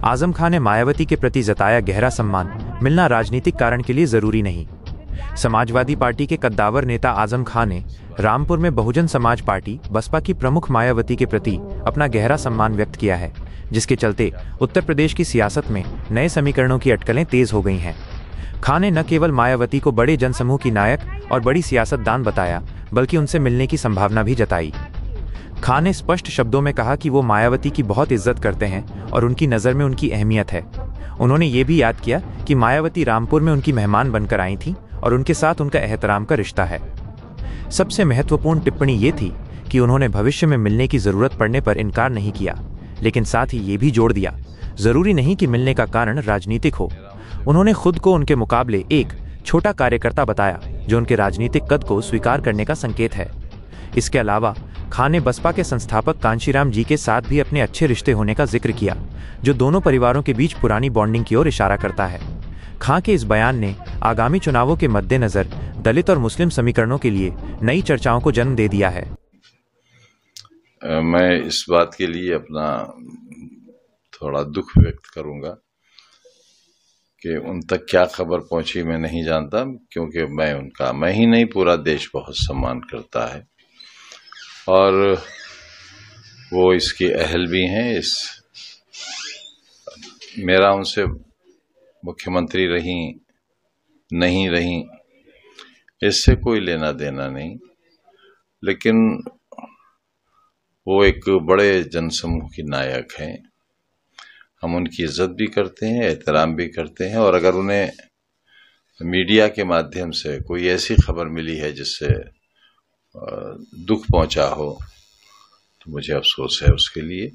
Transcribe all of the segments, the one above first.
आजम खान ने मायावती के प्रति जताया गहरा सम्मान, मिलना राजनीतिक कारण के लिए जरूरी नहीं। समाजवादी पार्टी के कद्दावर नेता आजम खान ने रामपुर में बहुजन समाज पार्टी बसपा की प्रमुख मायावती के प्रति अपना गहरा सम्मान व्यक्त किया है, जिसके चलते उत्तर प्रदेश की सियासत में नए समीकरणों की अटकलें तेज हो गई हैं। खान ने न केवल मायावती को बड़े जनसमूह की नायक और बड़ी सियासतदान बताया, बल्कि उनसे मिलने की संभावना भी जताई। खान ने स्पष्ट शब्दों में कहा कि वो मायावती की बहुत इज्जत करते हैं और उनकी नज़र में उनकी अहमियत है। उन्होंने ये भी याद किया कि मायावती रामपुर में उनकी मेहमान बनकर आई थीं और उनके साथ उनका एहतराम का रिश्ता है। सबसे महत्वपूर्ण टिप्पणी ये थी कि उन्होंने भविष्य में मिलने की ज़रूरत पड़ने पर इनकार नहीं किया, लेकिन साथ ही ये भी जोड़ दिया, ज़रूरी नहीं कि मिलने का कारण राजनीतिक हो। उन्होंने खुद को उनके मुकाबले एक छोटा कार्यकर्ता बताया, जो उनके राजनीतिक कद को स्वीकार करने का संकेत है। इसके अलावा खान ने बसपा के संस्थापक कांशीराम जी के साथ भी अपने अच्छे रिश्ते होने का जिक्र किया, जो दोनों परिवारों के बीच पुरानी बॉन्डिंग की ओर इशारा करता है। खान के इस बयान ने आगामी चुनावों के मद्देनजर दलित और मुस्लिम समीकरणों के लिए नई चर्चाओं को जन्म दे दिया है। मैं इस बात के लिए अपना थोड़ा दुख व्यक्त करूंगा कि उन तक क्या खबर पहुंची मैं नहीं जानता, क्योंकि मैं ही नहीं पूरा देश बहुत सम्मान करता है और वो इसके अहल भी हैं। मेरा उनसे मुख्यमंत्री रही नहीं रही इससे कोई लेना देना नहीं, लेकिन वो एक बड़े जनसमूह की नायक हैं। हम उनकी इज्जत भी करते हैं, एहतराम भी करते हैं, और अगर उन्हें मीडिया के माध्यम से कोई ऐसी खबर मिली है जिससे दुख पहुंचा हो तो मुझे अफसोस है उसके लिए।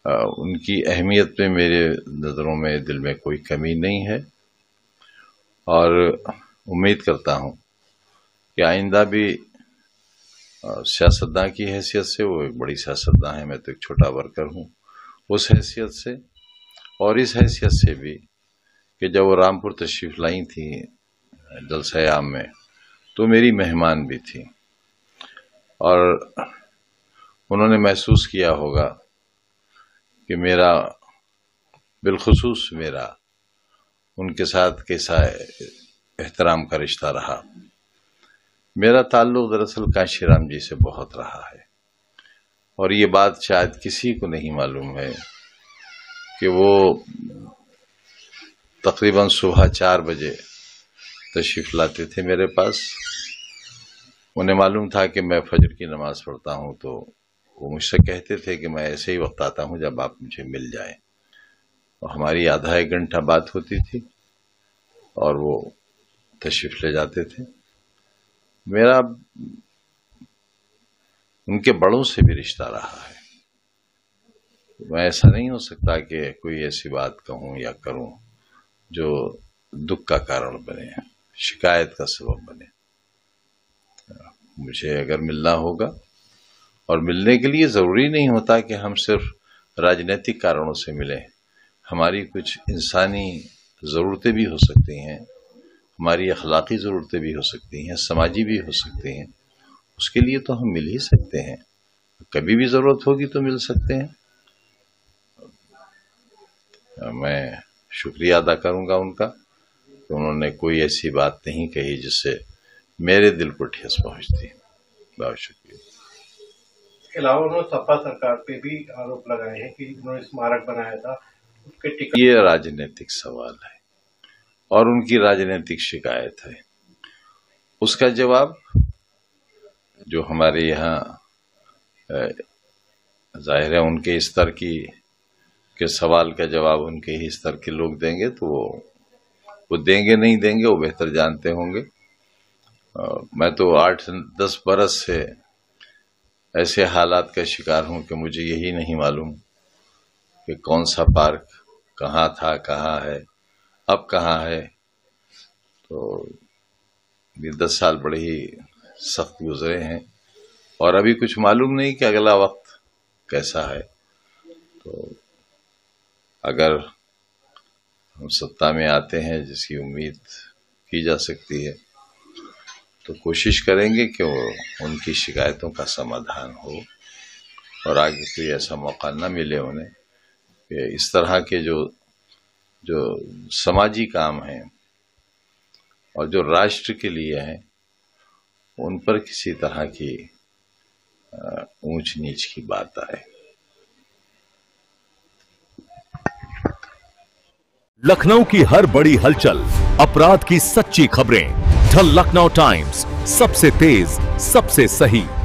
उनकी अहमियत में मेरे नज़रों में, दिल में कोई कमी नहीं है और उम्मीद करता हूं कि आइंदा भी सियासतदान की हैसियत से, वो एक बड़ी सियासतदान है, मैं तो एक छोटा वर्कर हूं, उस हैसियत से और इस हैसियत से भी कि जब वो रामपुर तशरीफ लाई थी जलसा आम में, तो मेरी मेहमान भी थी और उन्होंने महसूस किया होगा कि मेरा बिलखुसूस उनके साथ कैसा एहतराम का रिश्ता रहा। मेरा ताल्लुक दरअसल कांशीराम जी से बहुत रहा है और ये बात शायद किसी को नहीं मालूम है कि वो तकरीबन सुबह 4 बजे तशरीफ लाते थे मेरे पास। उन्हें मालूम था कि मैं फजर की नमाज पढ़ता हूं, तो वो मुझसे कहते थे कि मैं ऐसे ही वक्त आता हूं जब आप मुझे मिल जाएं, और हमारी आधा एक घंटा बात होती थी और वो तशरीफ ले जाते थे। मेरा उनके बड़ों से भी रिश्ता रहा है। मैं ऐसा नहीं हो सकता कि कोई ऐसी बात कहूं या करूं जो दुख का कारण बने, शिकायत का सबब बने। मुझे अगर मिलना होगा, और मिलने के लिए जरूरी नहीं होता कि हम सिर्फ राजनीतिक कारणों से मिलें, हमारी कुछ इंसानी ज़रूरतें भी हो सकती हैं, हमारी अखलाकी ज़रूरतें भी हो सकती हैं, समाजी भी हो सकती हैं। उसके लिए तो हम मिल ही सकते हैं, कभी भी ज़रूरत होगी तो मिल सकते हैं। मैं शुक्रिया अदा करूंगा उनका कि उन्होंने कोई ऐसी बात नहीं कही जिससे मेरे दिल को ठेस पहुंचती। बहुत शुक्रिया। इसके अलावा उन्होंने सपा सरकार पे भी आरोप लगाए हैं कि उन्होंने स्मारक बनाया था, उसके टिकट। ये राजनीतिक सवाल है और उनकी राजनीतिक शिकायत है। उसका जवाब जो हमारे यहाँ जाहिर है उनके स्तर के सवाल का जवाब उनके ही स्तर के लोग देंगे, तो वो देंगे नहीं देंगे वो बेहतर जानते होंगे। मैं तो 8-10 बरस से ऐसे हालात का शिकार हूं कि मुझे यही नहीं मालूम कि कौन सा पार्क कहाँ था, कहाँ है, अब कहाँ है। तो ये 10 साल बड़े ही सख्त गुजरे हैं और अभी कुछ मालूम नहीं कि अगला वक्त कैसा है। तो अगर हम सत्ता में आते हैं, जिसकी उम्मीद की जा सकती है, तो कोशिश करेंगे कि वो उनकी शिकायतों का समाधान हो और आगे कोई ऐसा मौका न मिले उन्हें कि इस तरह के जो समाजी काम हैं और जो राष्ट्र के लिए हैं, उन पर किसी तरह की ऊंच नीच की बात आए। लखनऊ की हर बड़ी हलचल, अपराध की सच्ची खबरें, द लखनऊ टाइम्स, सबसे तेज, सबसे सही।